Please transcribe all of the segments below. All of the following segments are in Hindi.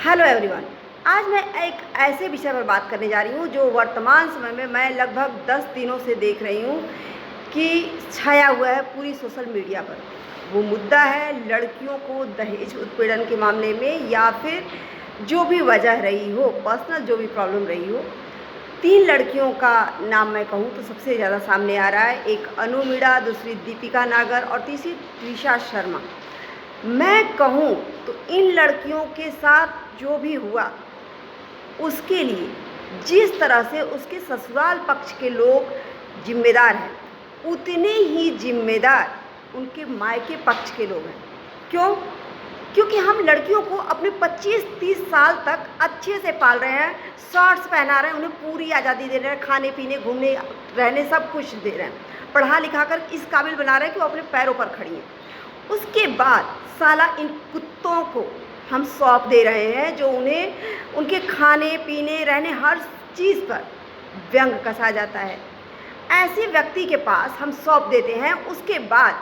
Hello everyone. आज मैं एक ऐसे विषय पर बात करने जा रही हूँ जो वर्तमान समय में मैं लगभग 10 दिनों से देख रही हूँ कि छाया हुआ है पूरी सोशल मीडिया पर। वो मुद्दा है लड़कियों को दहेज उत्पीड़न के मामले में, या फिर जो भी वजह रही हो, पर्सनल जो भी प्रॉब्लम रही हो। 3 लड़कियों का नाम मैं कहूँ तो सबसे ज़्यादा सामने आ रहा है। एक अनु मीणा, दूसरी दीपिका नागर और तीसरी त्रिशा शर्मा। मैं कहूँ तो इन लड़कियों के साथ जो भी हुआ उसके लिए जिस तरह से उसके ससुराल पक्ष के लोग जिम्मेदार हैं, उतने ही जिम्मेदार उनके मायके पक्ष के लोग हैं। क्यों? क्योंकि हम लड़कियों को अपने 25-30 साल तक अच्छे से पाल रहे हैं, शॉर्ट्स पहना रहे हैं, उन्हें पूरी आज़ादी दे रहे हैं, खाने पीने, घूमने, रहने सब कुछ दे रहे हैं, पढ़ा लिखा कर इस काबिल बना रहे हैं कि वो अपने पैरों पर खड़ी हैं। उसके बाद साला इन कुत्तों को हम सौंप दे रहे हैं जो उन्हें उनके खाने पीने, रहने, हर चीज़ पर व्यंग कसा जाता है। ऐसे व्यक्ति के पास हम सौंप देते हैं। उसके बाद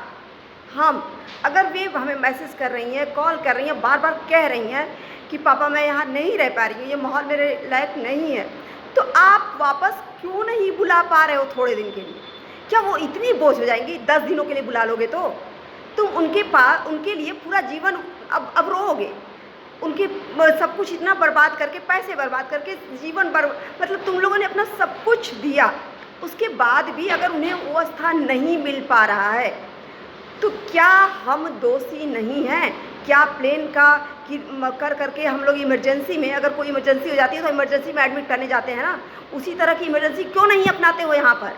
हम अगर वे हमें मैसेज कर रही हैं, कॉल कर रही हैं, बार बार कह रही हैं कि पापा मैं यहाँ नहीं रह पा रही हूँ, ये माहौल मेरे लायक नहीं है, तो आप वापस क्यों नहीं बुला पा रहे हो थोड़े दिन के लिए? क्या वो इतनी बोझ हो जाएंगी? 10 दिनों के लिए बुला लोगे तो तुम उनके लिए पूरा जीवन अब रोओगे। उनके सब कुछ इतना बर्बाद करके, पैसे बर्बाद करके, जीवन मतलब तुम लोगों ने अपना सब कुछ दिया, उसके बाद भी अगर उन्हें वो स्थान नहीं मिल पा रहा है तो क्या हम दोषी नहीं हैं? क्या प्लेन का कि कर करके हम लोग इमरजेंसी में, अगर कोई इमरजेंसी हो जाती है तो इमरजेंसी में एडमिट करने जाते हैं ना, उसी तरह की इमरजेंसी क्यों नहीं अपनाते हो यहाँ पर?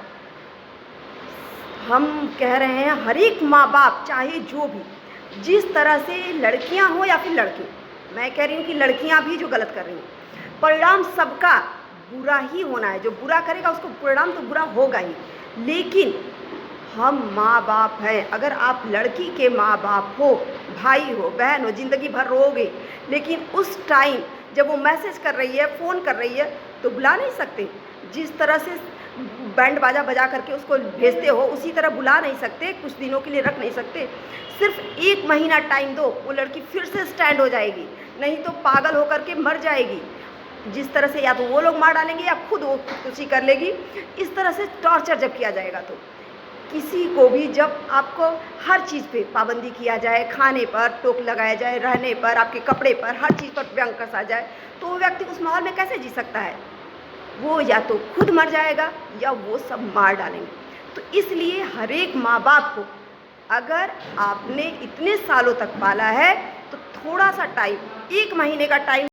हम कह रहे हैं हर एक माँ बाप, चाहे जो भी, जिस तरह से लड़कियां हो या फिर लड़के, मैं कह रही हूँ कि लड़कियां भी जो गलत कर रही हैं, परिणाम सबका बुरा ही होना है। जो बुरा करेगा उसको परिणाम तो बुरा होगा ही। लेकिन हम माँ बाप हैं। अगर आप लड़की के माँ बाप हो, भाई हो, बहन हो, ज़िंदगी भर रोओगे, लेकिन उस टाइम जब वो मैसेज कर रही है, फ़ोन कर रही है, तो बुला नहीं सकते। जिस तरह से बैंड बाजा बजा करके उसको भेजते हो उसी तरह बुला नहीं सकते, कुछ दिनों के लिए रख नहीं सकते। सिर्फ 1 महीना टाइम दो, वो लड़की फिर से स्टैंड हो जाएगी, नहीं तो पागल होकर के मर जाएगी। जिस तरह से या तो वो लोग मार डालेंगे या खुद वो खुदकुशी कर लेगी। इस तरह से टॉर्चर जब किया जाएगा तो किसी को भी, जब आपको हर चीज़ पे पाबंदी किया जाए, खाने पर टोक लगाया जाए, रहने पर, आपके कपड़े पर, हर चीज़ पर व्यंग कसा जाए, तो वो व्यक्ति उस माहौल में कैसे जी सकता है? वो या तो खुद मर जाएगा या वो सब मार डालेंगे। तो इसलिए हर एक माँ बाप को, अगर आपने इतने सालों तक पाला है तो थोड़ा सा टाइम, 1 महीने का टाइम